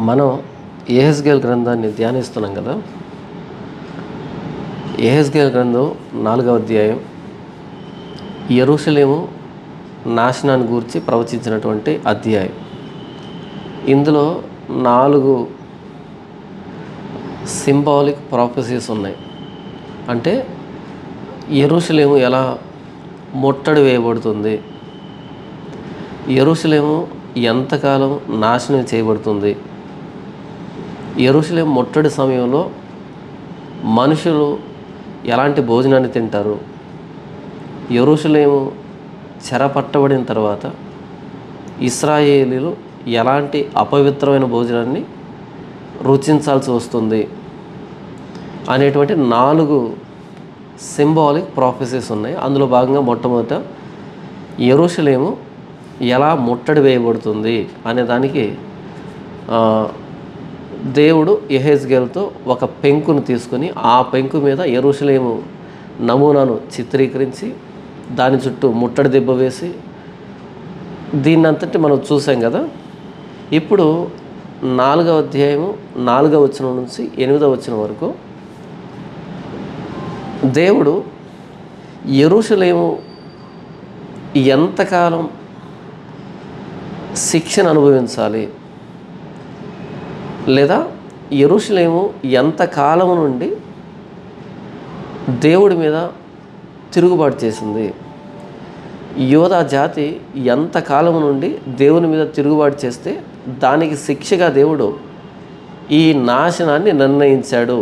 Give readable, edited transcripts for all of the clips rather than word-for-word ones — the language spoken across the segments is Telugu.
మనం యెహెజ్కేలు గ్రంథాన్ని ధ్యానిస్తున్నాం కదా. యెహెజ్కేలు గ్రంథం 4వ అధ్యాయం యెరూషలేము నాశనాన్ని గూర్చి ప్రవచించినటువంటి అధ్యాయం. ఇందులో 4 సింబాలిక్ ప్రాఫెసీస్ ఉన్నాయి. అంటే యెరూషలేము ఎలా ముట్టడి వేయబడుతుంది, యెరూషలేము ఎంతకాలం నాశనం చేయబడుతుంది, యెరూషలేము ముట్టడి సమయంలో మనుషులు ఎలాంటి భోజనాన్ని తింటారు, యెరూషలేము చెరపట్టబడిన తర్వాత ఇశ్రాయేలీలు ఎలాంటి అపవిత్రమైన భోజనాన్ని రుచించాల్సి వస్తుంది అనేటువంటి 4 సింబాలిక్ ప్రాఫెసీస్ ఉన్నాయి. అందులో భాగంగా మొట్టమొదట యెరూషలేము ఎలా ముట్టడి వేయబడుతుంది అనే దానికి దేవుడు యెహెజ్కేలుతో ఒక పెంకును తీసుకొని ఆ పెంకు మీద యెరూషలేము నమూనాను చిత్రీకరించి దాని చుట్టూ ముట్టడి దెబ్బ వేసి దీన్నంతటి మనం చూసాం కదా. ఇప్పుడు 4వ అధ్యాయము 4వ వచనం నుంచి 8వ వచనం వరకు దేవుడు యెరూషలేము ఎంతకాలం శిక్షను అనుభవించాలి, లేదా యెరూషలేము ఎంతకాలం నుండి దేవుడి మీద తిరుగుబాటు చేసింది, యోధా జాతి ఎంతకాలం నుండి దేవుని మీద తిరుగుబాటు చేస్తే దానికి శిక్షగా దేవుడు ఈ నాశనాన్ని నిర్ణయించాడు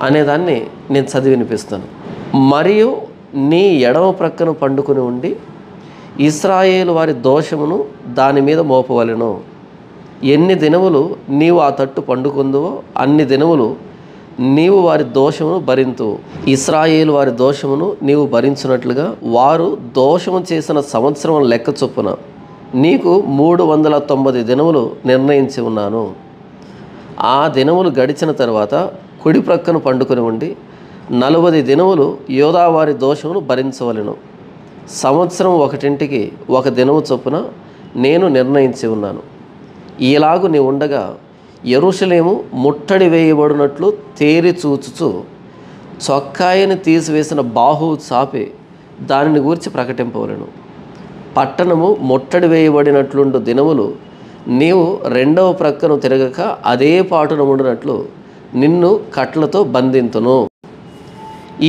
అనేదాన్ని నేను చదివి వినిపిస్తాను. మరియు నీ ఎడమ ప్రక్కన పండుకొని ఉండి ఇశ్రాయేలు వారి దోషమును దాని మీద మోపవలెను. ఎన్ని దినములు నీవు ఆ తట్టు పండుకుందువో అన్ని దినములు నీవు వారి దోషమును భరింతు. ఇశ్రాయేలు వారి దోషమును నీవు భరించినట్లుగా వారు దోషము చేసిన సంవత్సరం లెక్క చొప్పున నీకు 390 దినములు నిర్ణయించి ఉన్నాను. ఆ దినములు గడిచిన తర్వాత కుడి ప్రక్కన పండుకొని ఉండి 40 దినములు యోధావారి దోషమును భరించవలెను. సంవత్సరం ఒకటింటికి 1 దినము చొప్పున నేను నిర్ణయించి ఉన్నాను. ఈలాగు నీ ఉండగా యెరూషలేము ముట్టడి వేయబడినట్లు తేరి చూచుచు చొక్కాయిని తీసివేసిన బాహువు చాపి దానిని గూర్చి ప్రకటింపవలెను. పట్టణము ముట్టడి వేయబడినట్లుండు దినములు నీవు 2వ ప్రక్కను తిరగక అదే పాటున ఉండినట్లు నిన్ను కట్లతో బంధింతును.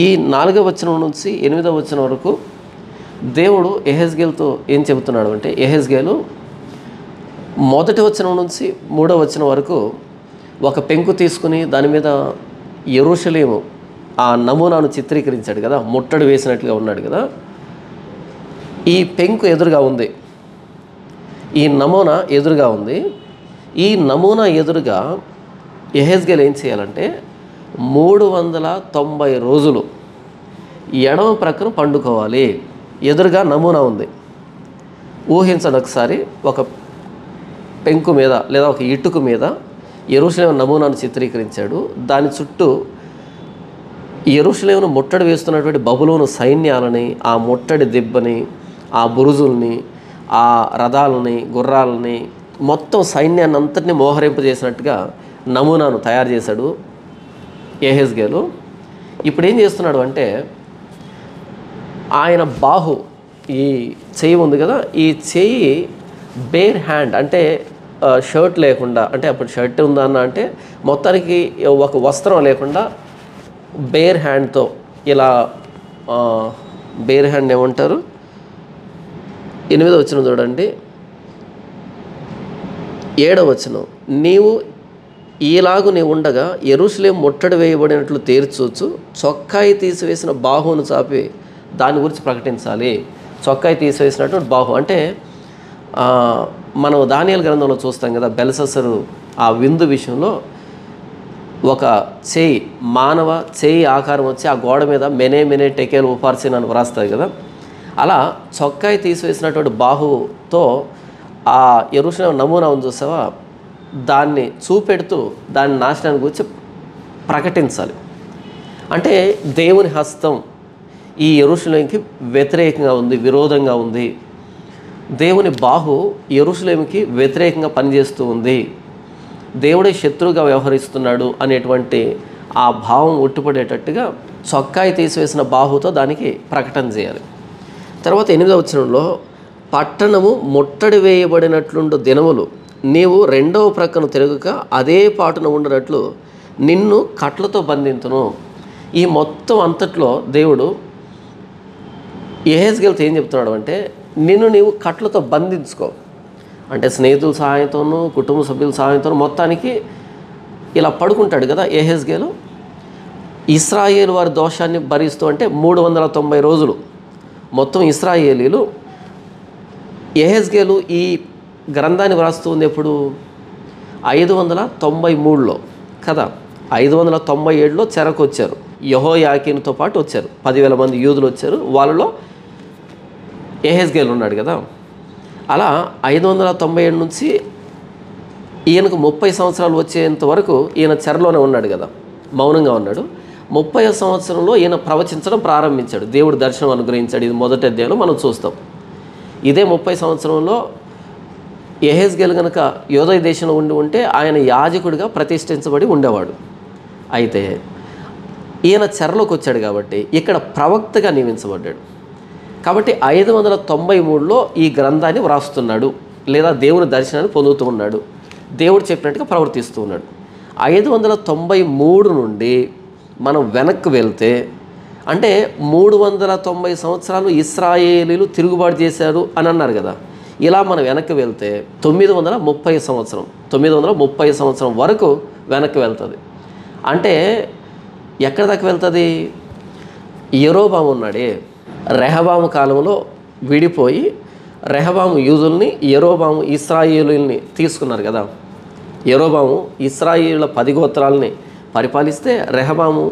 ఈ 4వ వచనం నుంచి 8వ వచనం వరకు దేవుడు యెహెజ్కేలుతో ఏం చెబుతున్నాడు అంటే, యెహెజ్కేలు 1వ వచనం నుంచి 3వ వచనం వరకు ఒక పెంకు తీసుకుని దాని మీద యెరూషలేము ఆ నమూనాను చిత్రీకరించాడు కదా, ముట్టడి వేసినట్లుగా ఉన్నాడు కదా. ఈ పెంకు ఎదురుగా ఉంది, ఈ నమూనా ఎదురుగా ఉంది. ఈ నమూనా ఎదురుగా యెహెజ్కేలు ఏం చేయాలంటే 390 రోజులు ఎడమ ప్రక్కన పండుకోవాలి. ఎదురుగా నమూనా ఉంది. ఊహించండి ఒకసారి, ఒక పెంకు మీద లేదా ఒక ఇటుక మీద యెరూషలేము నమూనాను చిత్రీకరించాడు. దాని చుట్టూ యెరూషలేమును ముట్టడి వేస్తున్నటువంటి బబులోను సైన్యాలని, ఆ ముట్టడి దెబ్బని, ఆ బురుజుల్ని, ఆ రథాలని, గుర్రాలని, మొత్తం సైన్యాన్ని అంతటినీ మోహరింపజేసినట్టుగా నమూనాను తయారు చేశాడు యెహెజ్కేలు. ఇప్పుడు ఏం చేస్తున్నాడు అంటే, ఆయన బాహు, ఈ చెయ్యి ఉంది కదా, ఈ చెయ్యి బేర్ హ్యాండ్ అంటే షర్ట్ లేకుండా, అంటే అప్పుడు షర్ట్ ఉందన్న అంటే మొత్తానికి ఒక వస్త్రం లేకుండా బేర్ హ్యాండ్తో ఇలా, బేర్ హ్యాండ్ ఏమంటారు, 8వ వచనం చూడండి, 7వ వచనం, నీవు ఈలాగు నీ ఉండగా యెరూషలేము ముట్టడి వేయబడినట్లు తేర్చూచు చొక్కాయి తీసివేసిన బాహువును చాపి దాని గురించి ప్రకటించాలి. చొక్కాయి తీసివేసినటువంటి బాహు అంటే మనం దానియేలు గ్రంథంలో చూస్తాం కదా, బెల్షస్సరు ఆ విందు విషయంలో ఒక చేయి, మానవ చేయి ఆకారం వచ్చి ఆ గోడ మీద మెనే మెనే టెకేల్ ఉపార్సిన్ అని వ్రాస్తాయి కదా. అలా చొక్కాయి తీసివేసినటువంటి బాహుతో ఆ యెరూషలేము నమూనా ఉంది చూసావా, దాన్ని చూపెడుతూ దాని నాశనాన్ని గురించి ప్రకటించాలి. అంటే దేవుని హస్తం ఈ యెరూషలేముకి వ్యతిరేకంగా ఉంది, విరోధంగా ఉంది. దేవుని బాహు యెరూషలేముకి వ్యతిరేకంగా పనిచేస్తూ ఉంది దేవుడే శత్రువుగా వ్యవహరిస్తున్నాడు అనేటువంటి ఆ భావం ఉట్టిపడేటట్టుగా చొక్కాయి తీసివేసిన బాహుతో దానికి ప్రకటన చేయాలి. తర్వాత 8వ వచనంలో, పట్టణము ముట్టడి వేయబడినట్లుండు దినములు నీవు రెండవ ప్రక్కను తిరగక అదే పాటున ఉండనట్లు నిన్ను కట్లతో బంధింతును. ఈ మొత్తం అంతట్లో దేవుడు యెహెజ్కేలుతో ఏం చెప్తున్నాడు అంటే, నిన్ను నీవు కట్లతో బంధించుకో. అంటే స్నేహితుల సహాయంతోనూ కుటుంబ సభ్యుల సహాయంతోనూ మొత్తానికి ఇలా పడుకుంటాడు కదా యెహెజ్కేలు. ఇశ్రాయేలు వారి దోషాన్ని భరిస్తూ అంటే 390 రోజులు మొత్తం ఇశ్రాయేలీలు. యెహెజ్కేలు ఈ గ్రంథాన్ని వ్రాస్తూ ఉంది ఎప్పుడు? 593లో కదా. 597లో చెరకు వచ్చారు, యెహోయాకీనుతో పాటు వచ్చారు. 10,000 మంది యూదులు వచ్చారు, వాళ్ళలో యెహెజ్కేలు ఉన్నాడు కదా. అలా 597 నుంచి ఈయనకు 30 సంవత్సరాలు వచ్చేంత వరకు ఈయన చెరలోనే ఉన్నాడు కదా, మౌనంగా ఉన్నాడు. 30వ సంవత్సరంలో ఈయన ప్రవచించడం ప్రారంభించాడు, దేవుడు దర్శనం అనుగ్రహించాడు. ఇది మొదటి అధ్యాయంలో మనం చూస్తాం. ఇదే 30 సంవత్సరంలో యెహెజ్కేలు కనుక యోదయ దేశంలో ఉంటే ఆయన యాజకుడిగా ప్రతిష్ఠించబడి ఉండేవాడు. అయితే ఈయన చెరలోకి వచ్చాడు కాబట్టి ఇక్కడ ప్రవక్తగా నియమించబడ్డాడు. కాబట్టి 593లో ఈ గ్రంథాన్ని వ్రాస్తున్నాడు, లేదా దేవుని దర్శనాన్ని పొందుతూ ఉన్నాడు, దేవుడు చెప్పినట్టుగా ప్రవర్తిస్తూ ఉన్నాడు. 593 నుండి మనం వెనక్కి వెళ్తే, అంటే 390 సంవత్సరాలు ఇశ్రాయేలీలు తిరుగుబాటు చేశారు అని అన్నారు కదా. ఇలా మనం వెనక్కి వెళ్తే 930 సంవత్సరం 930 సంవత్సరం వరకు వెనక్కి వెళ్తుంది. అంటే ఎక్కడి దాకా వెళ్తుంది? యెరోబాము ఉన్నాడే, రెహబాము కాలంలో విడిపోయి రెహబాము యూదుల్ని, యెరోబాము ఇశ్రాయేలుల్ని తీసుకున్నారు కదా. యెరోబాము ఇశ్రాయేలుల 10 గోత్రాలని పరిపాలిస్తే, రెహబాము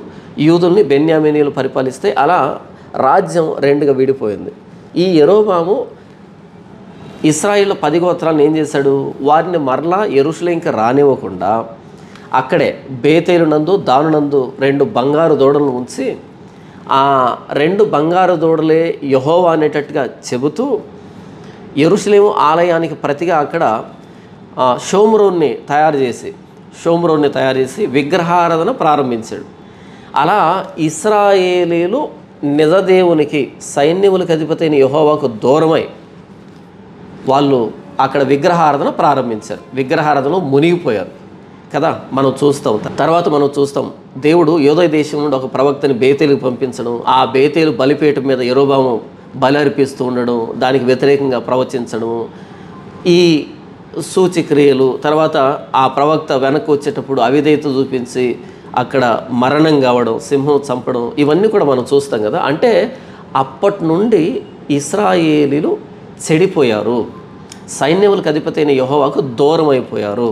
యూదుల్ని, బెన్యామీనీలు పరిపాలిస్తే, అలా రాజ్యం 2గా విడిపోయింది. ఈ యెరోబాము ఇశ్రాయేలుల 10 గోత్రాలను ఏం చేశాడు? వారిని మరలా యెరూషలేముకి రానివ్వకుండా అక్కడే బేతేలు నందు దాను నందు 2 బంగారు దూడలను ఉంచి, ఆ 2 బంగారు దూడలే యెహోవా అనేటట్టుగా చెబుతూ యెరూషలేము ఆలయానికి ప్రతిగా అక్కడ షోమ్రోన్ని తయారు చేసి విగ్రహారాధన ప్రారంభించాడు. అలా ఇశ్రాయేలీలు నిజదేవునికి, సైన్యములకు అధిపతి అయిన యెహోవాకు దూరమై వాళ్ళు అక్కడ విగ్రహారాధన ప్రారంభించారు. విగ్రహారాధనలో మునిగిపోయారు కదా. తర్వాత మనం చూస్తాం దేవుడు యోదయ దేశం నుండి ఒక ప్రవక్తని బేతేలుకు పంపించడం, ఆ బేతేలు బలిపీఠం మీద యెరోబాము బలి అర్పిస్తూ ఉండడం, దానికి వ్యతిరేకంగా ప్రవచించడం, ఈ సూచిక్రియలు, తర్వాత ఆ ప్రవక్త వెనక్కి వచ్చేటప్పుడు అవిధేయత చూపించి అక్కడ మరణం కావడం, సింహం చంపడం, ఇవన్నీ కూడా మనం చూస్తాం కదా. అంటే అప్పటి నుండి ఇశ్రాయేలీలు చెడిపోయారు, సైన్యములకు అధిపతి అయిన యెహోవాకు దూరం అయిపోయారు.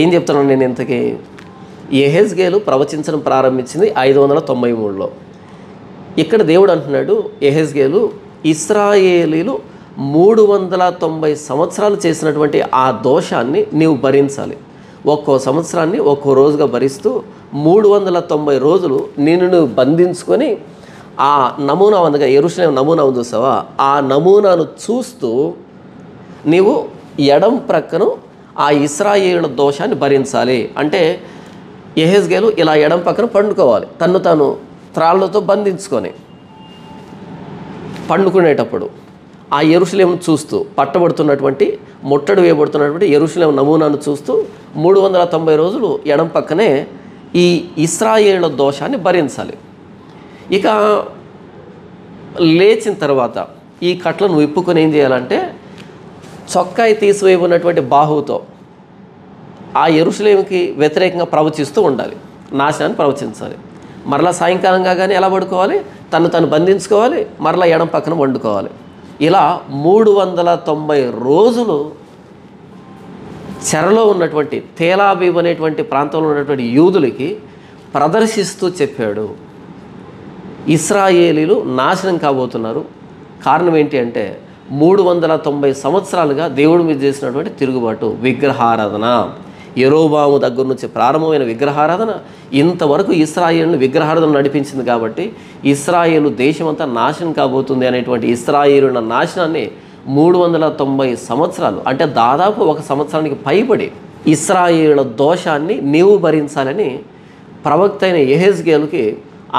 ఏం చెప్తున్నాను నేను ఇంతకీ? యెహెజ్కేలు ప్రవచించడం ప్రారంభించింది 593లో. ఇక్కడ దేవుడు అంటున్నాడు, యెహెజ్కేలు ఇశ్రాయేలీలు 390 సంవత్సరాలు చేసినటువంటి ఆ దోషాన్ని నీవు భరించాలి. ఒక్కో సంవత్సరాన్ని ఒక్కో రోజుగా భరిస్తూ 390 రోజులు నిన్ను నువ్వు బంధించుకొని, ఆ నమూనా ఉందిగా, యెరూషలేము నమూనా ఉంది చూసావా, ఆ నమూనాను చూస్తూ నీవు ఎడం ప్రక్కను ఆ ఇశ్రాయేలుల దోషాన్ని భరించాలి. అంటే యెహెజ్కేలు ఇలా ఎడం పక్కన పండుకోవాలి, తన్ను తాను త్రాళ్ళతో బంధించుకొని పండుకునేటప్పుడు ఆ యెరూషలేమును చూస్తూ, పట్టబడుతున్నటువంటి ముట్టడి వేయబడుతున్నటువంటి యెరూషలేము నమూనాను చూస్తూ 390 రోజులు ఎడం పక్కనే ఈ ఇశ్రాయేలుల దోషాన్ని భరించాలి. ఇక లేచిన తర్వాత ఈ కట్లను విప్పుకొని ఏం చేయాలంటే, చొక్కాయి తీసివేయబడినటువంటి బాహువుతో ఆ యెరూషలేముకి వ్యతిరేకంగా ప్రవచిస్తూ ఉండాలి, నాశనాన్ని ప్రవచించాలి. మరలా సాయంకాలం కాగానే ఎలా పడుకోవాలి? తను బంధించుకోవాలి, మరలా ఎడం పక్కన వండుకోవాలి. ఇలా 390 రోజులు చెరలో ఉన్నటువంటి తేలాబీబ్ అనేటువంటి ప్రాంతంలో ఉన్నటువంటి యూదులకి ప్రదర్శిస్తూ చెప్పాడు, ఇశ్రాయేలీలు నాశనం కాబోతున్నారు. కారణం ఏంటి అంటే 390 సంవత్సరాలుగా దేవుడి మీద చేసినటువంటి తిరుగుబాటు, విగ్రహారాధన. యెరోబాము దగ్గర నుంచి ప్రారంభమైన విగ్రహారాధన ఇంతవరకు ఇశ్రాయేలును విగ్రహారాధన నడిపించింది. కాబట్టి ఇశ్రాయేలు దేశం అంతా నాశనం కాబోతుంది అనేటువంటి ఇశ్రాయేలుల నాశనాన్ని 390 సంవత్సరాలు, అంటే దాదాపు 1 సంవత్సరానికి పైబడి ఇశ్రాయేలుల దోషాన్ని నీవు భరించాలని ప్రవక్త అయిన యెహెజ్కేలుకి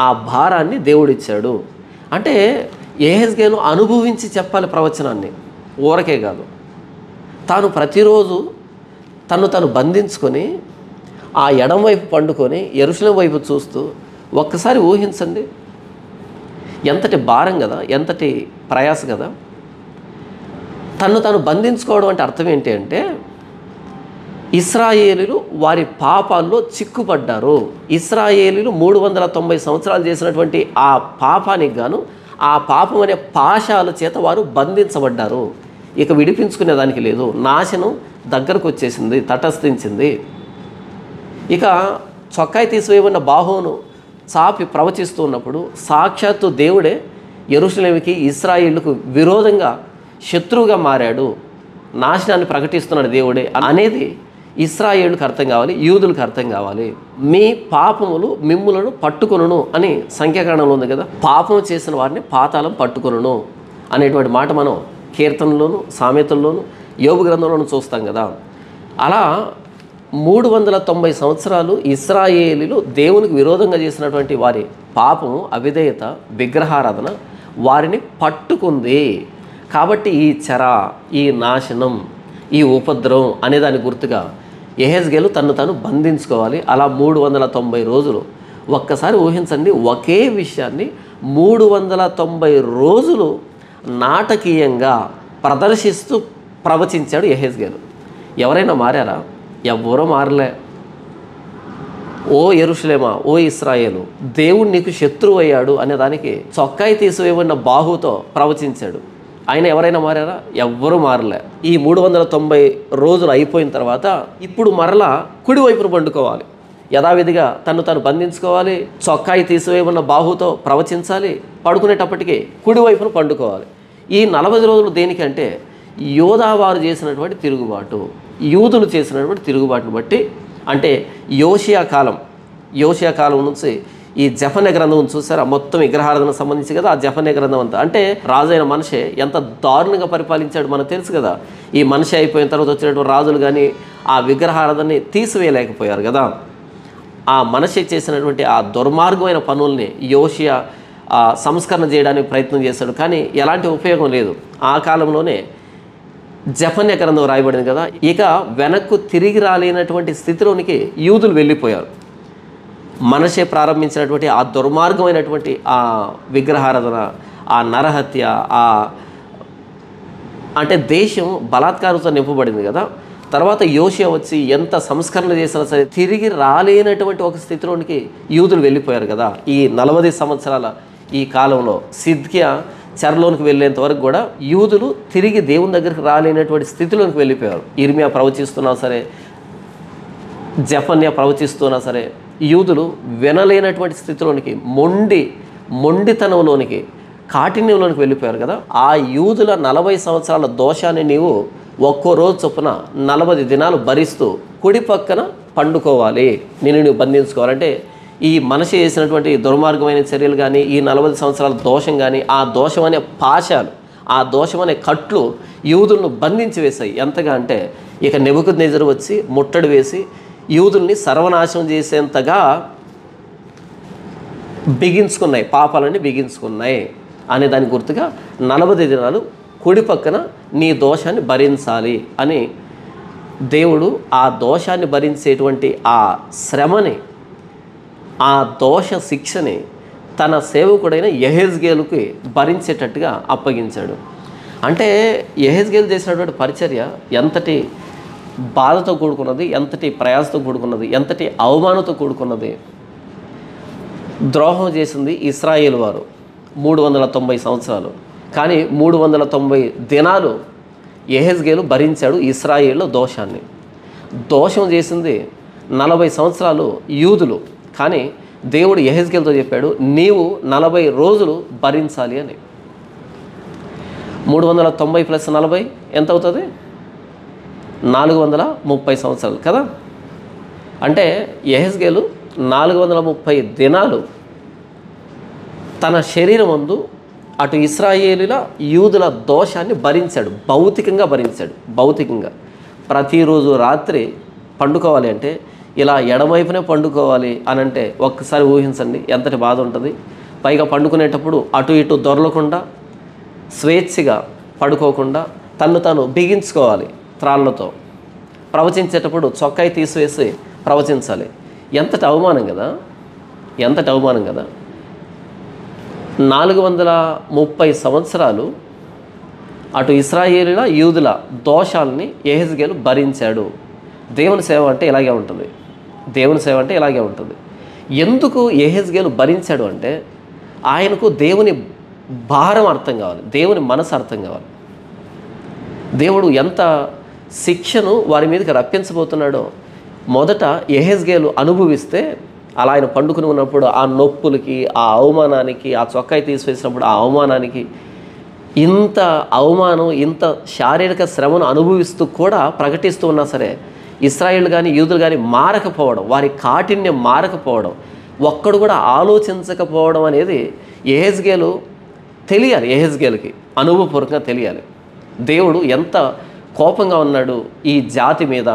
ఆ భారాన్ని దేవుడిచ్చాడు. అంటే యెహెజ్కేలు అనుభవించి చెప్పాలి ప్రవచనాన్ని, ఊరకే కాదు. తాను ప్రతిరోజు తను బంధించుకొని ఆ ఎడం వైపు పండుకొని యెరూషలేము వైపు చూస్తూ ఒక్కసారి ఊహించండి, ఎంతటి భారం కదా, ఎంతటి ప్రయాస కదా. తను బంధించుకోవడం అంటే అర్థం ఏంటి అంటే, ఇశ్రాయేలీలు వారి పాపాల్లో చిక్కుపడ్డారు. ఇశ్రాయేలీలు 390 సంవత్సరాలు చేసినటువంటి ఆ పాపానికి గాను ఆ పాపం అనే పాశాల చేత వారు బంధించబడ్డారు. ఇక విడిపించుకునే దానికి లేదు. నాశనం దగ్గరకు వచ్చేసింది, తటస్థించింది. ఇక చొక్కాయి తీసివేయబడిన బాహువును చాపి ప్రవచిస్తూ ఉన్నప్పుడు సాక్షాత్తు దేవుడే యెరూషలేముకి ఇశ్రాయేలుకు విరోధంగా శత్రువుగా మారాడు, నాశనాన్ని ప్రకటిస్తున్నాడు దేవుడే అనేది ఇశ్రాయేలుకు అర్థం కావాలి, యూదులకు అర్థం కావాలి. మీ పాపములు మిమ్ములను పట్టుకొనును అని సంఖ్యాకాండంలో ఉంది కదా. పాపం చేసిన వారిని పాతాళం పట్టుకొనును అనేటువంటి మాట మనం కీర్తనలోను, సామెతల్లోను, యోబు గ్రంథంలోనూ చూస్తాం కదా. అలా 390 సంవత్సరాలు ఇశ్రాయేలీలు దేవునికి విరోధంగా చేసినటువంటి వారి పాపము, అవిధేయత, విగ్రహారాధన వారిని పట్టుకుంది. కాబట్టి ఈ చెర, ఈ నాశనం, ఈ ఉపద్రవం అనే దాని గుర్తుగా యెహెజ్కేలు తను బంధించుకోవాలి. అలా 390 రోజులు. ఒక్కసారి ఊహించండి, ఒకే విషయాన్ని 390 రోజులు నాటకీయంగా ప్రదర్శిస్తూ ప్రవచించాడు యెహెజ్కేలు. ఎవరైనా మారారా? ఎవ్వరూ మారలే. ఓ యెరూషలేమా, ఓ ఇశ్రాయేలు, దేవుడు నీకు శత్రువు అయ్యాడు అనే దానికి చొక్కాయి తీసివేయబడిన బాహుతో ప్రవచించాడు. ఆయన ఎవరైనా మారారా? ఎవ్వరూ మారలే. ఈ 390 రోజులు అయిపోయిన తర్వాత ఇప్పుడు మరలా కుడివైపును పండుకోవాలి. యథావిధిగా తను బంధించుకోవాలి, చొక్కాయి తీసివేయబడిన బాహుతో ప్రవచించాలి, పడుకునేటప్పటికీ కుడివైపును పండుకోవాలి. ఈ 40 రోజులు దేనికంటే యోధావారు చేసినటువంటి తిరుగుబాటు, యూదులు చేసినటువంటి తిరుగుబాటును బట్టి, అంటే యోషియా కాలం నుంచి ఈ జెఫన్యా గ్రంథం చూసారా, మొత్తం విగ్రహారాధనకు సంబంధించి కదా ఆ జెఫన్యా గ్రంథం అంతా. అంటే రాజైన మనిషి ఎంత దారుణంగా పరిపాలించాడు మనకు తెలుసు కదా. ఈ మనిషి అయిపోయిన తర్వాత వచ్చినటువంటి రాజులు కానీ ఆ విగ్రహారాధనని తీసివేయలేకపోయారు కదా. ఆ మనిషి చేసినటువంటి ఆ దుర్మార్గమైన పనుల్ని యోషియా సంస్కరణ చేయడానికి ప్రయత్నం చేశాడు, కానీ ఎలాంటి ఉపయోగం లేదు. ఆ కాలంలోనే జెఫన్యా గ్రంథం రాయబడింది కదా. ఇక వెనక్కు తిరిగి రాలేనటువంటి స్థితిలోనికి యూదులు వెళ్ళిపోయారు. మనషే ప్రారంభించినటువంటి ఆ దుర్మార్గమైనటువంటి ఆ విగ్రహారాధన, ఆ నరహత్య, అంటే దేశం బలాత్కారంతో నింపబడింది కదా. తర్వాత యోషియా వచ్చి ఎంత సంస్కరణ చేసినా సరే తిరిగి రాలేనటువంటి ఒక స్థితిలోనికి యూదులు వెళ్ళిపోయారు కదా. ఈ 40 సంవత్సరాల ఈ కాలంలో సిద్కియా చెరలోనికి వెళ్ళేంత వరకు కూడా యూదులు తిరిగి దేవుని దగ్గరికి రాలేనటువంటి స్థితిలోనికి వెళ్ళిపోయారు. ఇర్మియా ప్రవచిస్తున్నా సరే, జెఫన్యా ప్రవచిస్తున్నా సరే యూదులు వినలేనటువంటి స్థితిలోనికి, మొండితనంలోనికి, కాఠిన్యంలోనికి వెళ్ళిపోయారు కదా. ఆ యూదుల 40 సంవత్సరాల దోషాన్ని నీవు ఒక్కో రోజు చొప్పున 40 దినాలు భరిస్తూ కుడి పక్కన పండుకోవాలి, నువ్వు బంధించుకోవాలంటే ఈ మనిషి చేసినటువంటి దుర్మార్గమైన చర్యలు కానీ, ఈ 40 సంవత్సరాల దోషం కానీ, ఆ దోషం అనే పాశాలు, ఆ దోషం అనే కట్లు యూదులను బంధించి వేశాయి. ఎంతగా అంటే ఇక నెబుకద్నెజరు వచ్చి ముట్టడి వేసి యూదుల్ని సర్వనాశనం చేసేంతగా బిగించుకున్నాయి, పాపాలన్నీ బిగించుకున్నాయి అనే దాని గుర్తుగా 40 దినాలు కుడి పక్కన నీ దోషాన్ని భరించాలి అని దేవుడు ఆ దోషాన్ని భరించేటువంటి ఆ శ్రమని, ఆ దోష శిక్షని తన సేవకుడైన యెహెజ్కేలుకి భరించేటట్టుగా అప్పగించాడు. అంటే యెహెజ్కేలు చేసినటువంటి పరిచర్య ఎంతటి బాధతో కూడుకున్నది, ఎంతటి ప్రయాసతో కూడుకున్నది, ఎంతటి అవమానంతో కూడుకున్నది. ద్రోహం చేసింది ఇశ్రాయేలు వారు 390 సంవత్సరాలు, కానీ 390 దినాలు యెహెజ్కేలు భరించాడు ఇశ్రాయేలు దోషాన్ని. దోషం చేసింది 40 సంవత్సరాలు యూదులు, కానీ దేవుడు యెహెజ్కేలుతో చెప్పాడు, నీవు 40 రోజులు భరించాలి అని. 390 + 40 ఎంత అవుతుంది? 430 సంవత్సరాలు కదా. అంటే యెహెజ్కేలు 430 దినాలు తన శరీరం ముందు అటు ఇశ్రాయేలీల యూదుల దోషాన్ని భరించాడు, భౌతికంగా భరించాడు. భౌతికంగా ప్రతిరోజు రాత్రి పండుకోవాలి అంటే ఇలా ఎడమవైపునే పండుకోవాలి అని అంటే ఒక్కసారి ఊహించండి ఎంతటి బాధ ఉంటుంది. పైగా పండుకునేటప్పుడు అటు ఇటు దొరలకుండా స్వేచ్ఛగా పడుకోకుండా తను తాను బిగించుకోవాలి త్రాళ్ళతో. ప్రవచించేటప్పుడు చొక్కాయి తీసివేసి ప్రవచించాలి. ఎంతటి అవమానం కదా, ఎంతటి అవమానం కదా. 430 సంవత్సరాలు అటు ఇశ్రాయేలీల యూదుల దోషాలని యెహెజ్కేలు భరించాడు. దేవుని సేవ అంటే ఇలాగే ఉంటుంది. దేవుని సేవ అంటే ఇలాగే ఉంటుంది. ఎందుకు యెహెజ్కేలు భరించాడు అంటే ఆయనకు దేవుని భారం అర్థం కావాలి, దేవుని మనసు అర్థం కావాలి. దేవుడు ఎంత శిక్షను వారి మీదకి రప్పించబోతున్నాడో మొదట యెహెజ్కేలు అనుభవిస్తే, అలా ఆయన పండుకుని ఉన్నప్పుడు ఆ నొప్పులకి, ఆ అవమానానికి, ఆ చొక్కాయి తీసివేసినప్పుడు ఆ అవమానానికి, ఇంత అవమానం, ఇంత శారీరక శ్రమను అనుభవిస్తూ కూడా ప్రకటిస్తూ ఉన్నా సరే ఇశ్రాయేలు కానీ యూదులు కానీ మారకపోవడం, వారి కాఠిన్యం మారకపోవడం, ఒక్కడు కూడా ఆలోచించకపోవడం అనేది యెహెజ్కేలు తెలియాలి. యెహెజ్కేలుకి అనుభవపూర్వకంగా తెలియాలి దేవుడు ఎంత కోపంగా ఉన్నాడు ఈ జాతి మీద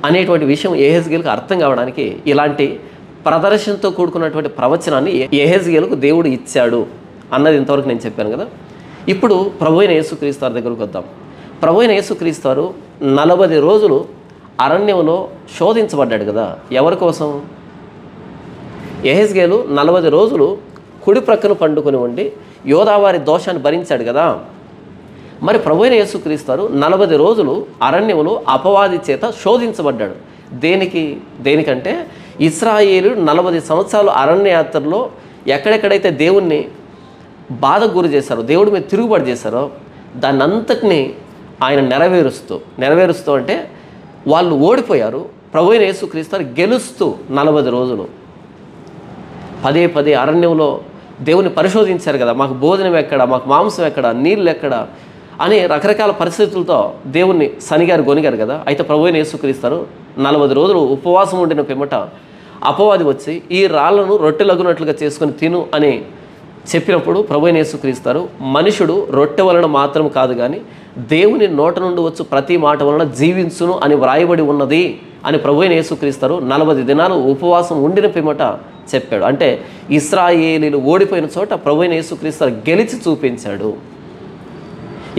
అనేటువంటి విషయం యెహెజ్కేలుకు అర్థం కావడానికి ఇలాంటి ప్రదర్శనతో కూడుకున్నటువంటి ప్రవచనాన్ని యెహెజ్కేలుకు దేవుడు ఇచ్చాడు అన్నది ఇంతవరకు నేను చెప్పాను కదా. ఇప్పుడు ప్రభువైన యేసుక్రీస్తు వారి దగ్గరకు వద్దాం. ప్రభువైన యేసుక్రీస్తు వారు 40 రోజులు అరణ్యంలో శోధించబడ్డాడు కదా. ఎవరి కోసం? యెహెజ్కేలు 40 రోజులు కుడి ప్రక్కన పండుకొని ఉండి యోదావారి దోషాన్ని భరించాడు కదా. మరి ప్రభువైన యేసుక్రీస్తు వారు 40 రోజులు అరణ్యంలో అపవాది చేత శోధించబడ్డాడు. దేనికంటే ఇశ్రాయేలు 40 సంవత్సరాలు అరణ్యయాత్రలో ఎక్కడెక్కడైతే దేవుణ్ణి బాధకు గురి చేశారో, దేవుడి మీద తిరుగుబాటు చేశారో దాన్ని అంతటినీ ఆయన నెరవేరుస్తూ అంటే వాళ్ళు ఓడిపోయారు. ప్రభువైన యేసుక్రీస్తు వారు గెలుస్తూ 40 రోజులు పదే అరణ్యంలో దేవుని పరిశోధించారు కదా. మాకు భోజనం ఎక్కడ, మాకు మాంసం ఎక్కడ, నీళ్ళు ఎక్కడ అని రకరకాల పరిస్థితులతో దేవుణ్ణి సనిగారు గొనిగారు కదా. అయితే ప్రభువైన యేసుక్రీస్తు వారు 40 రోజులు ఉపవాసం ఉండిన పిమ్మట అపవాది వచ్చి ఈ రాళ్లను రొట్టెలగునట్లుగా చేసుకొని తిను అని చెప్పినప్పుడు ప్రభువైన యేసుక్రీస్తు వారు మనుషుడు రొట్టె వలన మాత్రం కాదు కానీ దేవుని నోట నుండి వచ్చు ప్రతి మాట వలన జీవించును అని వ్రాయబడి ఉన్నది అని ప్రభువైన యేసుక్రీస్తు వారు 40 దినాలు ఉపవాసం ఉండిన పిమ్మట చెప్పాడు. అంటే ఇశ్రాయేలీలు ఓడిపోయిన చోట ప్రభువైన యేసుక్రీస్తు వారు గెలిచి చూపించాడు.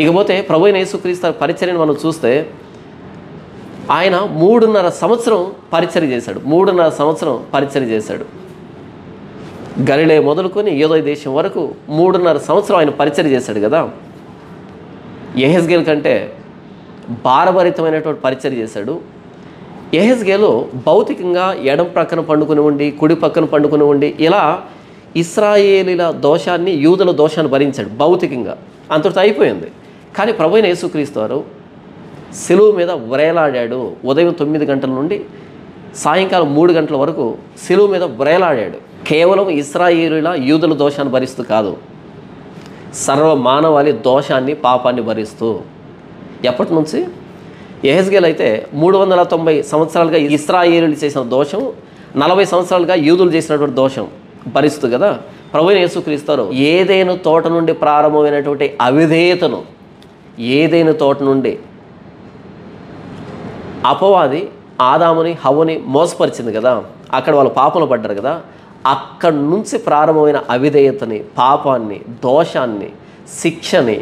ఇకపోతే ప్రభువైన యేసుక్రీస్తు వారి పరిచర్యను మనం చూస్తే ఆయన 3.5 సంవత్సరం పరిచర్య చేశాడు. 3.5 సంవత్సరం పరిచర్య చేశాడు. గలిలయ మొదలుకొని యూదయ దేశం వరకు 3.5 సంవత్సరం ఆయన పరిచర్య చేశాడు కదా. యెహెజ్కేలు కంటే భారభరితమైనటువంటి పరిచర్య చేశాడు. యెహెజ్కేలు భౌతికంగా ఎడం ప్రక్కన పండుకొని ఉండి, కుడి పక్కన పండుకొని ఉండి, ఇలా ఇశ్రాయేలీల దోషాన్ని, యూదుల దోషాన్ని భరించాడు భౌతికంగా. అంతటితో అయిపోయింది. కానీ ప్రభువైన యేసుక్రీస్తు వారు సిలువ మీద వ్రేలాడాడు. ఉదయం 9 గంటల నుండి సాయంకాలం 3 గంటల వరకు సిలువ మీద వ్రేలాడాడు. కేవలం ఇశ్రాయేలీల యూదుల దోషాన్ని భరిస్తూ కాదు, సర్వ మానవాళి దోషాన్ని, పాపాన్ని భరిస్తూ. ఎప్పటి నుంచి? యెహెజ్కేలు అయితే 390 సంవత్సరాలుగా ఇశ్రాయేలీలు చేసిన దోషం, 40 సంవత్సరాలుగా యూదులు చేసినటువంటి దోషం భరిస్తూ కదా. ప్రభువైన యేసుక్రీస్తు వారు ఏదైనా తోట నుండి ప్రారంభమైనటువంటి అవిధేయతను, ఏదైనా తోట నుండి అపవాది ఆదాముని హవ్వని మోసపరిచింది కదా, అక్కడ వాళ్ళు పాపంలో పడ్డారు కదా. అక్కడి నుంచి ప్రారంభమైన అవిధేయతని, పాపాన్ని, దోషాన్ని, శిక్షని,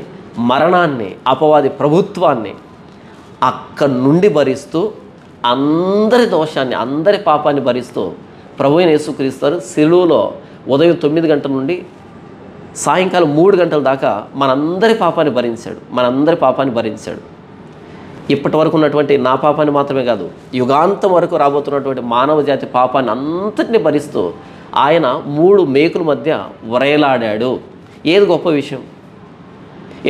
మరణాన్ని, అపవాది ప్రభుత్వాన్ని అక్కడి నుండి భరిస్తూ, అందరి దోషాన్ని, అందరి పాపాన్ని భరిస్తూ ప్రభువైన యేసుక్రీస్తు వారు సిలువలో ఉదయం 9 గంటల నుండి సాయంకాలం 3 గంటల దాకా మనందరి పాపాన్ని భరించాడు. ఇప్పటి వరకు ఉన్నటువంటి నా పాపాన్ని మాత్రమే కాదు, యుగాంతం వరకు రాబోతున్నటువంటి మానవ జాతి పాపాన్ని అంతటిని భరిస్తూ ఆయన 3 మేకుల మధ్య వ్రేలాడాడు. ఏది గొప్ప విషయం?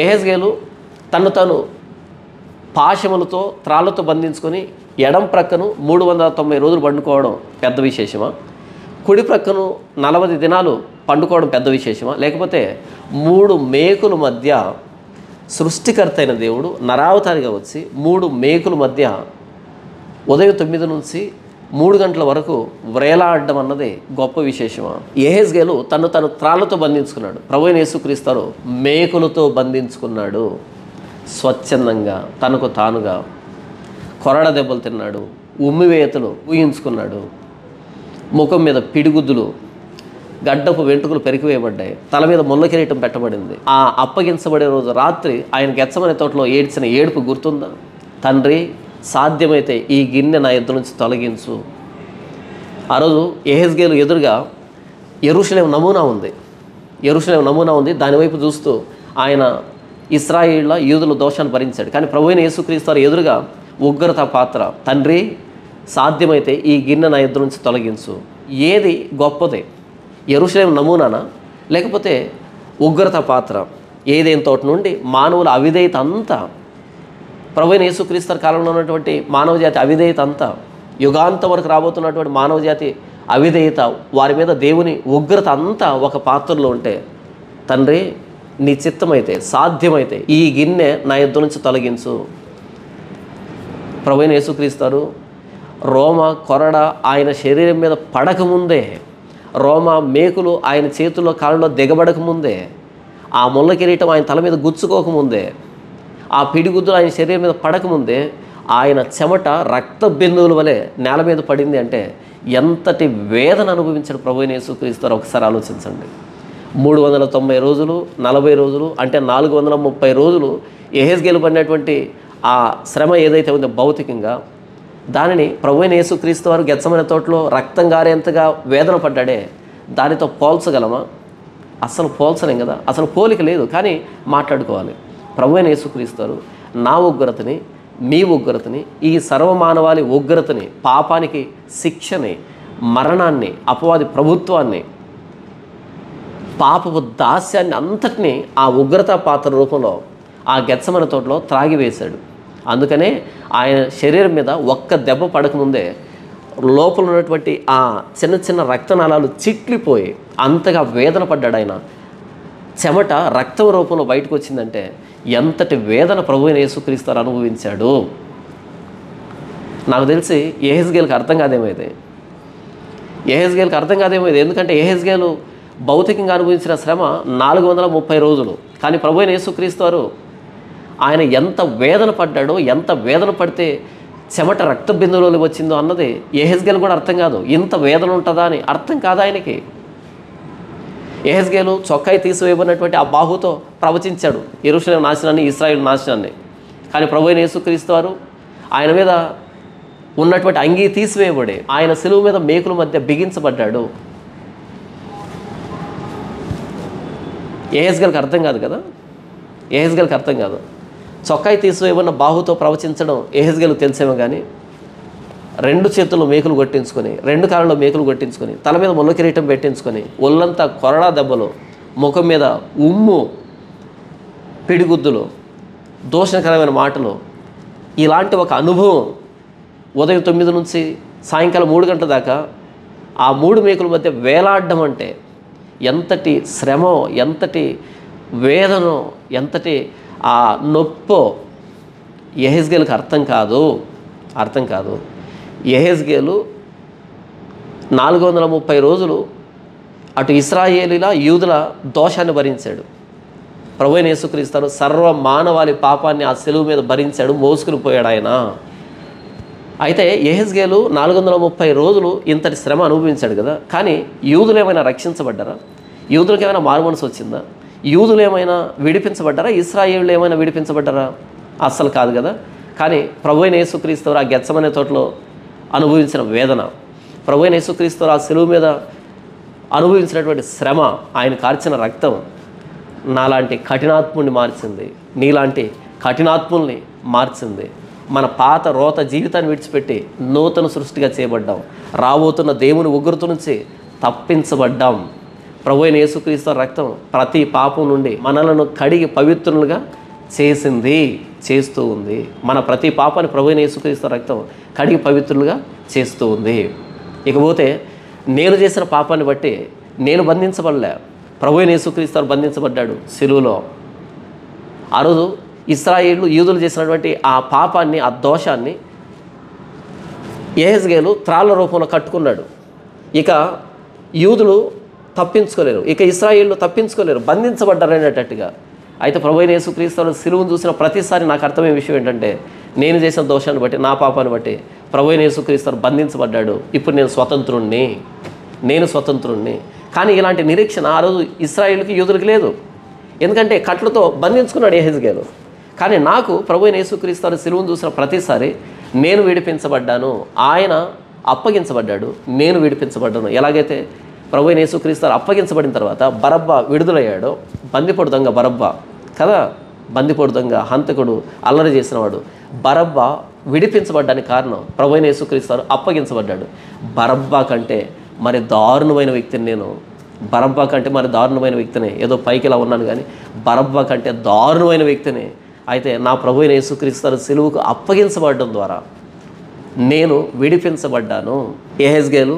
యెహెజ్కేలు తను పాశములతో, త్రాళ్ళతో బంధించుకొని ఎడం ప్రక్కను 390 రోజులు పండుకోవడం పెద్ద విశేషమా? కుడి ప్రక్కను 40 దినాలు పండుకోవడం పెద్ద విశేషమా? లేకపోతే 3 మేకుల మధ్య సృష్టికర్త అయిన దేవుడు నరావతారిగా వచ్చి 3 మేకుల మధ్య ఉదయం 9 నుంచి 3 గంటల వరకు వ్రేలాడడం అన్నది గొప్ప విశేషమా? యెహెజ్కేలు తను త్రాళ్ళతో బంధించుకున్నాడు. ప్రభువైన యేసుక్రీస్తు వారు మేకులతో బంధించుకున్నాడు. స్వచ్ఛందంగా, తనకు తానుగా కొరడ దెబ్బలు తిన్నాడు, ఉమ్మివేతలు ఊహించుకున్నాడు. ముఖం మీద పిడిగుద్దులు, గడ్డపు వెంట్రుకలు పెరికివేయబడ్డాయి. తల మీద ముళ్ళ కిరీటం పెట్టబడింది. ఆ అప్పగించబడే రోజు రాత్రి ఆయన గెత్సమనే తోటలో ఏడ్చిన ఏడుపు గుర్తుందా? తండ్రి, సాధ్యమైతే ఈ గిన్నె నా ఎదురు నుంచి తొలగించు. ఆ రోజు యెహెజ్కేలు ఎదురుగా యెరూషలేము నమూనా ఉంది. దానివైపు చూస్తూ ఆయన ఇశ్రాయేళ్ల యూదుల దోషాన్ని భరించాడు. కానీ ప్రభువైన యేసుక్రీస్తు వారి ఎదురుగా ఉగ్రత పాత్ర, తండ్రి సాధ్యమైతే ఈ గిన్నె నా ఎదురు నుంచి తొలగించు. ఏది గొప్పదే, యెరూషలేము నమూనానా లేకపోతే ఉగ్రత పాత్ర? ఏదైనా తోట నుండి మానవుల అవిధేయత అంతా, ప్రభువైన యేసుక్రీస్తు కాలంలో ఉన్నటువంటి మానవ జాతి అవిధేయత అంతా, యుగాంతం వరకు రాబోతున్నటువంటి మానవ జాతి అవిధేయత, వారి మీద దేవుని ఉగ్రత అంతా ఒక పాత్రలో ఉంటే, తండ్రి నీ చిత్తమైతే సాధ్యమైతే ఈ గిన్నె నా యుద్ధ నుంచి తొలగించు. ప్రభువైన యేసుక్రీస్తు రోమ కొరడ ఆయన శరీరం మీద పడకముందే, రోమ మేకులు ఆయన చేతుల్లో కాళ్ళలో దిగబడకముందే, ఆ ముళ్ళ కిరీటం ఆయన తల మీద గుచ్చుకోకముందే, ఆ పిడిగుద్దులు ఆయన శరీరం మీద పడకముందే ఆయన చెమట రక్త బిందువుల వలె నేల మీద పడింది అంటే ఎంతటి వేదన అనుభవించాడు ప్రభువైన యేసుక్రీస్తు. ఒకసారి ఆలోచించండి. 390 రోజులు, 40 రోజులు అంటే 430 రోజులు యెహెజ్కేలు పడినటువంటి ఆ శ్రమ ఏదైతే ఉందో భౌతికంగా, దానిని ప్రభువైన యేసుక్రీస్తు వారు గెత్సమనే తోటలో రక్తం గారేంతగా వేదన పడ్డాడే, దానితో పోల్చగలమా? అసలు పోల్చలేం కదా, అసలు పోలిక లేదు. కానీ మాట్లాడుకోవాలి. ప్రభువైన యేసుక్రీస్తు వారు నా ఉగ్రతని, మీ ఉగ్రతని, ఈ సర్వమానవాళి ఉగ్రతని, పాపానికి శిక్షని, మరణాన్ని, అపవాది ప్రభుత్వాన్ని, పాపపు దాస్యాన్ని అంతటినీ ఆ ఉగ్రత పాత్ర రూపంలో ఆ గెత్సమనే తోటలో త్రాగివేశాడు. అందుకనే ఆయన శరీరం మీద ఒక్క దెబ్బ పడకముందే లోపల ఉన్నటువంటి ఆ చిన్న చిన్న రక్తనాళాలు చిట్లిపోయి అంతగా వేదన పడ్డాడు. ఆయన చెమట రక్తం రూపంలో బయటకు వచ్చిందంటే ఎంతటి వేదన ప్రభువైన యేసుక్రీస్తు అనుభవించాడు. నాకు తెలిసి యెహెజ్కేలుకి అర్థం కాదేమో. ఎందుకంటే యెహెజ్కేలు భౌతికంగా అనుభవించిన శ్రమ 430 రోజులు. కానీ ప్రభువైన యేసుక్రీస్తు వారు ఆయన ఎంత వేదన పడ్డాడో, ఎంత వేదన పడితే చెమట రక్త బిందువులు వచ్చిందో అన్నది యెహెజ్కేలు కూడా అర్థం కాదు. ఇంత వేదన ఉంటుందా అని అర్థం కాదు ఆయనకి. యెహెజ్కేలు చొక్కాయి తీసివేయబడినటువంటి ఆ బాహుతో ప్రవచించాడు యెరూషలేము నాశనాన్ని, ఇశ్రాయేలు నాశనాన్ని. కానీ ప్రభువైన యేసుక్రీస్తు వారు ఆయన మీద ఉన్నటువంటి అంగీ తీసివేయబడి ఆయన సిలువ మీద మేకుల మధ్య బిగించబడ్డాడు. యెహెజ్కేలుకి అర్థం కాదు కదా, యెహెజ్కేలుకి అర్థం కాదు. చొక్కాయి తీసివేయబడిన బాహుతో ప్రవచించడం యెహెజ్కేలుకు తెలిసేమో కానీ, 2 చేతుల్లో మేకులు కొట్టించుకొని, 2 కాళ్ళలో మేకులు కొట్టించుకొని, తల మీద ముళ్ళ కిరీటం పెట్టించుకొని, ఒళ్ళంతా కొరడా దెబ్బలు, ముఖం మీద ఉమ్ము, పిడిగుద్దులు, దూషణకరమైన మాటలు, ఇలాంటి ఒక అనుభవం ఉదయం 9 నుంచి సాయంకాలం 3 గంటల దాకా ఆ 3 మేకుల మధ్య వేలాడడం అంటే ఎంతటి శ్రమో, ఎంతటి వేదనో, ఎంతటి ఆ నొప్పో యెహెజ్కేలుకి అర్థం కాదు. యెహెజ్కేలు 430 రోజులు అటు ఇశ్రాయేలీల యూదుల దోషాన్ని భరించాడు. ప్రభువైన యేసుక్రీస్తు సర్వ మానవాళి పాపాన్ని ఆ సిలువ మీద భరించాడు, మోసుకుని పోయాడు ఆయన. అయితే యెహెజ్కేలు 430 రోజులు ఇంతటి శ్రమ అనుభవించాడు కదా. కానీ యూదులు ఏమైనా రక్షించబడ్డారా? యూదులకు ఏమైనా మారుమనసు వచ్చిందా? యూదులు ఏమైనా విడిపించబడ్డారా? ఇశ్రాయేలు ఏమైనా విడిపించబడ్డారా? అస్సలు కాదు కదా. కానీ ప్రభువైన యేసుక్రీస్తు ఆ గెత్సమనే తోటలో అనుభవించిన వేదన, ప్రభువైన యేసుక్రీస్తు ఆ సిలువ మీద అనుభవించినటువంటి శ్రమ, ఆయన కార్చిన రక్తం నాలాంటి కఠినాత్ముని మార్చింది, నీలాంటి కఠినాత్ముల్ని మార్చింది. మన పాత రోత జీవితాన్ని విడిచిపెట్టి నూతన సృష్టిగా చేయబడ్డాం. రాబోతున్న దేవుని ఉగ్రత నుంచి తప్పించబడ్డాం. ప్రభువైన యేసుక్రీస్తు రక్తం ప్రతి పాపం నుండి మనలను కడిగి పవిత్రులుగా చేస్తూ ఉంది. మన ప్రతి పాపాన్ని ప్రభువైన యేసుక్రీస్తు రక్తం కడిగి పవిత్రులుగా చేస్తూ ఉంది. ఇకపోతే నేను చేసిన పాపాన్ని బట్టి నేను బంధించబడలే, ప్రభువైన యేసుక్రీస్తు బంధించబడ్డాడు సిలువలో. ఆ రోజు ఇశ్రాయేలు యూదులు చేసినటువంటి ఆ పాపాన్ని, ఆ దోషాన్ని యెహెజ్కేలు త్రాళ్ళ రూపంలో కట్టుకున్నాడు. ఇక యూదులు తప్పించుకోలేరు, ఇక ఇశ్రాయేలు తప్పించుకోలేరు, బంధించబడ్డారు అనేటట్టుగా. అయితే ప్రభువైన యేసుక్రీస్తు సిలువను చూసిన ప్రతిసారి నాకు అర్థమయ్యే విషయం ఏంటంటే, నేను చేసిన దోషాన్ని బట్టి, నా పాపాన్ని బట్టి ప్రభువైన యేసుక్రీస్తు బంధించబడ్డాడు. ఇప్పుడు నేను స్వతంత్రుణ్ణి. కానీ ఇలాంటి నిరీక్షణ ఆ రోజు ఇశ్రాయేలుకి, యూదులకు లేదు. ఎందుకంటే కట్లతో బంధించుకున్నాడు యెహెజ్కేలు. కానీ నాకు ప్రభువైన యేసుక్రీస్తు సిలువను చూసిన ప్రతిసారి నేను విడిపించబడ్డాను. ఆయన అప్పగించబడ్డాడు, నేను విడిపించబడ్డాను. ఎలాగైతే ప్రభువైన యేసుక్రీస్తు అప్పగించబడిన తర్వాత బరబ్బా విడుదలయ్యాడో, బందిపోటు దొంగ బరబ్బా కదా, బందిపోటు దొంగ, హంతకుడు, అల్లరి చేసినవాడు బరబ్బా విడిపించబడ్డానికి కారణం ప్రభువైన యేసుక్రీస్తు అప్పగించబడ్డాడు. బరబ్బా కంటే మరి దారుణమైన వ్యక్తిని, ఏదో పైకి ఇలా ఉన్నాను కానీ బరబ్బా కంటే దారుణమైన వ్యక్తిని. అయితే నా ప్రభువైన యేసుక్రీస్తు సిలువకు అప్పగించబడడం ద్వారా నేను విడిపించబడ్డాను. యెహెజ్కేలు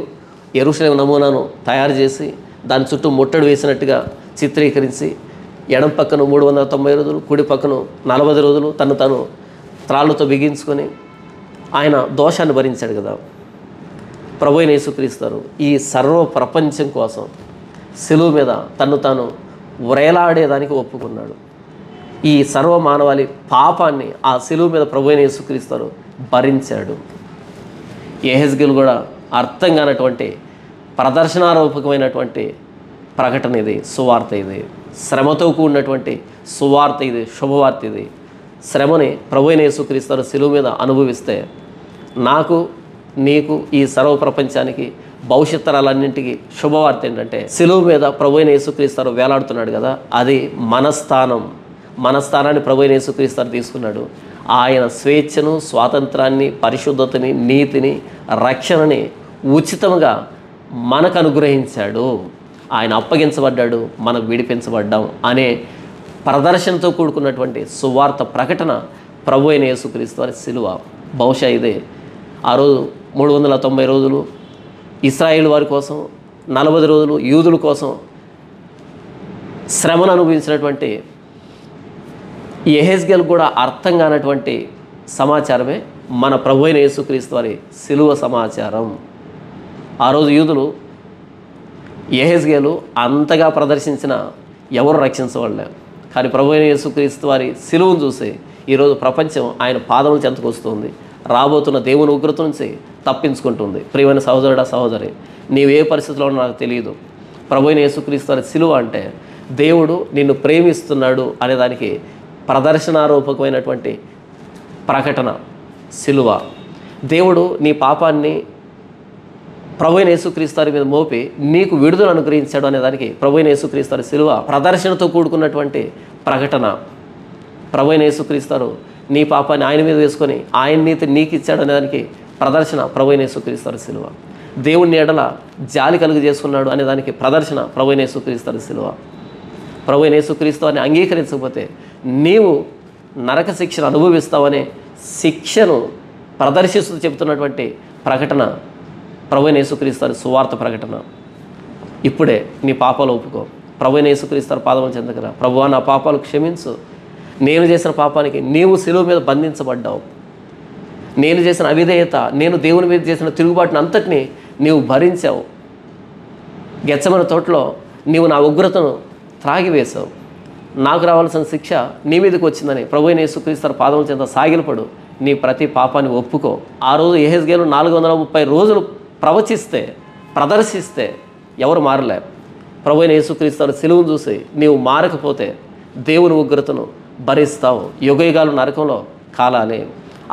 యెరూషలేము నమూనాను తయారు చేసి దాని చుట్టూ ముట్టడి వేసినట్టుగా చిత్రీకరించి, ఎడం పక్కన 390 రోజులు, కుడి పక్కన 40 రోజులు తను త్రాళ్ళతో బిగించుకొని ఆయన దోషాన్ని భరించాడు కదా. ప్రభువైన యేసుక్రీస్తు ఈ సర్వ ప్రపంచం కోసం సిలువ మీద తాను వ్రేలాడేదానికి ఒప్పుకున్నాడు. ఈ సర్వ మానవాళి పాపాన్ని ఆ సిలువ మీద ప్రభువైన యేసుక్రీస్తు భరించాడు. యెహెజ్కేలు కూడా అర్థం కానటువంటి ప్రదర్శనారూపకమైనటువంటి ప్రకటన ఇది, సువార్త ఇది, శ్రమతో కూడినటువంటి సువార్త ఇది, శుభవార్త ఇది. శ్రమని ప్రభువైన యేసుక్రీస్తు సిలువ మీద అనుభవిస్తే నాకు, నీకు, ఈ సర్వ ప్రపంచానికి, భవిష్యత్ తరాలన్నింటికి శుభవార్త ఏంటంటే సిలువ మీద ప్రభువైన యేసుక్రీస్తు వేలాడుతున్నాడు కదా, అది మన స్థానాన్ని ప్రభువైన యేసుక్రీస్తు తీసుకున్నాడు. ఆయన స్వేచ్ఛను, స్వాతంత్రాన్ని, పరిశుద్ధతని, నీతిని, రక్షణని ఉచితంగా మనకు అనుగ్రహించాడు. ఆయన అప్పగించబడ్డాడు, మనకు విడిపించబడ్డాం అనే ప్రదర్శనతో కూడుకున్నటువంటి సువార్త ప్రకటన ప్రభువైన యేసుక్రీస్తు వారి సిలువ. బహుశా ఇదే ఆ రోజు 390 రోజులు ఇశ్రాయేలు వారి కోసం, 40 రోజులు యూదుల కోసం శ్రమను అనుభవించినటువంటి యెహెజ్కేలు కూడా అర్థం కానటువంటి సమాచారమే మన ప్రభువైన యేసుక్రీస్తు వారి సిలువ సమాచారం. ఆ రోజు యూదులు యెహెజ్కేలు అంతగా ప్రదర్శించిన ఎవరు రక్షించవాళ్ళే. కానీ ప్రభువైన యేసుక్రీస్తు వారి సిలువను చూసి ఈరోజు ప్రపంచం ఆయన పాదముల చెంతకు వస్తుంది, రాబోతున్న దేవుని ఉగ్రత నుంచి తప్పించుకుంటుంది. ప్రియమైన సహోదరుడా, సహోదరి, నీవు ఏ పరిస్థితిలో ఉన్నా నాకు తెలియదు. ప్రభువైన యేసుక్రీస్తు వారి సిలువ అంటే దేవుడు నిన్ను ప్రేమిస్తున్నాడు అనేదానికి ప్రదర్శనారూపకమైనటువంటి ప్రకటన సిలువ. దేవుడు నీ పాపాన్ని ప్రభువైన యేసుక్రీస్తు వారి మీద మోపి నీకు విడుదల అనుగ్రహించాడు అనేదానికి ప్రభువైన యేసుక్రీస్తు వారి సిలువ ప్రదర్శనతో కూడుకున్నటువంటి ప్రకటన. ప్రభువైన యేసుక్రీస్తు నీ పాపాన్ని ఆయన మీద వేసుకొని ఆయన నీతి నీకు ఇచ్చాడు అనేదానికి ప్రదర్శన ప్రభువైన యేసుక్రీస్తు వారి సిలువ. దేవుని ఎడల జాలి కలుగు చేసుకున్నాడు అనేదానికి ప్రదర్శన ప్రభువైన యేసుక్రీస్తు వారి సిలువ. ప్రభువైన యేసుక్రీస్తు వారిని అంగీకరించకపోతే నీవు నరక శిక్షను అనుభవిస్తావనే శిక్షను ప్రదర్శిస్తూ చెబుతున్నటువంటి ప్రకటన ప్రభువైన యేసుక్రీస్తు వారి సువార్త ప్రకటన. ఇప్పుడే నీ పాపాలు ఒప్పుకో, ప్రభువైన యేసుక్రీస్తు వారి పాదముల చెంతకు రా. ప్రభువా, నా పాపాలు క్షమించు. నేను చేసిన పాపానికి నీవు సిలువ మీద బంధించబడ్డావు. నేను చేసిన అవిధేయత, నేను దేవుని మీద చేసిన తిరుగుబాటును అంతటినీ నీవు భరించావు. గెత్సెమనే తోటలో నీవు నా ఉగ్రతను త్రాగివేశావు. నాకు రావాల్సిన శిక్ష నీ మీదకి వచ్చిందని ప్రభువైన యేసుక్రీస్తు పాదముల చెంత సాగిలపడు, నీ ప్రతి పాపాన్ని ఒప్పుకో. ఆ రోజు యెహెజ్కేలు 430 రోజులు ప్రదర్శిస్తే ఎవరు మారలే. ప్రభువైన యేసుక్రీస్తు సిలువను చూసి నీవు మారకపోతే దేవుని ఉగ్రతను భరిస్తావు, యుగయుగాలు నరకంలో కాలాలి.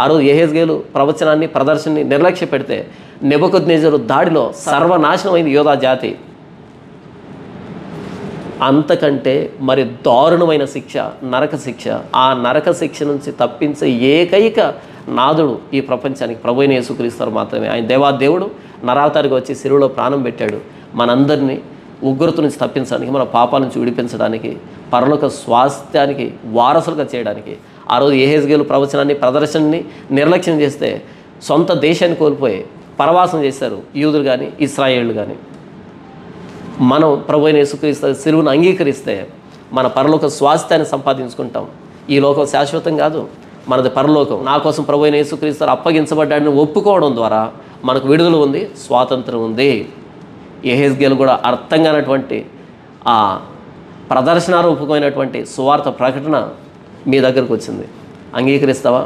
ఆ రోజు యెహెజ్కేలు ప్రవచనాన్ని, ప్రదర్శనని నిర్లక్ష్య పెడితే నెబుకద్నెజరు దాడిలో సర్వనాశనమైంది యోధా జాతి. అంతకంటే మరి దారుణమైన శిక్ష నరక శిక్ష. ఆ నరక శిక్ష నుంచి తప్పించే ఏకైక నాదుడు ఈ ప్రపంచానికి ప్రభువైన యేసుక్రీస్తు మాత్రమే. ఆయన దేవాదేవుడు నరావతారికి వచ్చి సిలువలో ప్రాణం పెట్టాడు, మనందరినీ ఉగ్రత నుంచి తప్పించడానికి, మన పాపాల నుంచి విడిపించడానికి, పరలోక స్వాస్థ్యానికి వారసులుగా చేయడానికి. ఆ రోజు యెహెజ్కేలు ప్రవచనాన్ని, ప్రదర్శనని నిర్లక్ష్యం చేస్తే సొంత దేశాన్ని కోల్పోయి పరవాసం చేశారు యూదులు కానీ, ఇశ్రాయేళ్లు కానీ. మనం ప్రభువైన యేసుక్రీస్తు సిలువను అంగీకరిస్తే మన పరలోక స్వాస్థ్యాన్ని సంపాదించుకుంటాం. ఈ లోకం శాశ్వతం కాదు, మనది పరలోకం. నా కోసం ప్రభువైన యేసుక్రీస్తు అప్పగించబడ్డాడని ఒప్పుకోవడం ద్వారా మనకు విడుదల ఉంది, స్వాతంత్రం ఉంది. యెహెజ్కేలు కూడా అర్థం కానటువంటి ఆ ప్రదర్శనారూపకమైనటువంటి సువార్త ప్రకటన మీ దగ్గరకు వచ్చింది. అంగీకరిస్తావా?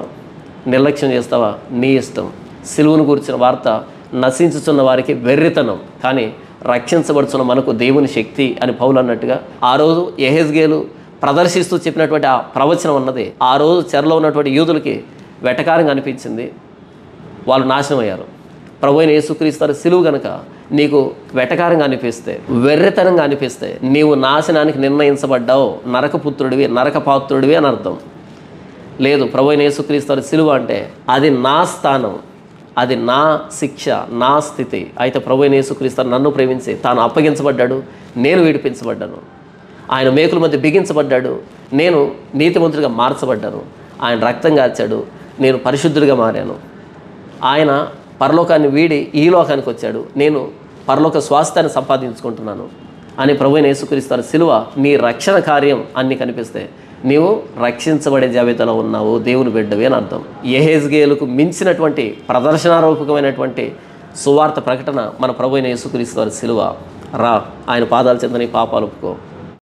నిర్లక్ష్యం చేస్తావా? నీ ఇష్టం. సిలువను గురించిన వార్త నశించుతున్న వారికి వెర్రితనం, కానీ రక్షించబడుతున్న మనకు దేవుని శక్తి అని పౌలు అన్నట్టుగా ఆ రోజు యెహెజ్కేలు ప్రదర్శిస్తూ చెప్పినటువంటి ఆ ప్రవచనం అన్నది ఆ రోజు చెరలో ఉన్నటువంటి యూదులకి వెటకారంగా అనిపించింది. వాళ్ళు నాశనం అయ్యారు. ప్రభువైన యేసుక్రీస్తు సిలువ గనక నీకు వెటకారంగా అనిపిస్తే, వెర్రితనంగా అనిపిస్తే నీవు నాశనానికి నిర్ణయించబడ్డావు, నరకపుత్రుడివి, నరకపాత్రుడివి అని అర్థం. లేదు, ప్రభువైన యేసుక్రీస్తు సిలువ అంటే అది నా స్థానం, అది నా శిక్ష, నా స్థితి. అయితే ప్రభువైన యేసుక్రీస్తు నన్ను ప్రేమించి తాను అప్పగించబడ్డాడు, నేను విడిపించబడ్డాను. ఆయన మేకుల మధ్య బిగించబడ్డాడు, నేను నీతిమంతుడిగా మార్చబడ్డాను. ఆయన రక్తం కార్చాడు, నేను పరిశుద్ధుడిగా మారాను. ఆయన పరలోకాన్ని వీడి ఈ లోకానికి వచ్చాడు, నేను పరలోక స్వాస్థ్యాన్ని సంపాదించుకుంటున్నాను అని ప్రభువైన యేసుక్రీస్తు సిలువ నీ రక్షణ కార్యం అన్నీ కనిపిస్తే నీవు రక్షించబడే జాబితాలో ఉన్నావు, దేవుని బిడ్డవి అని అర్థం. యెహెజ్కేలుకు మించినటువంటి ప్రదర్శనారూపకమైనటువంటి సువార్త ప్రకటన మన ప్రభువైన యేసుక్రీస్తు సిలువ. రా, ఆయన పాదాల చెంత నీ పాపాలు ఒప్పుకో.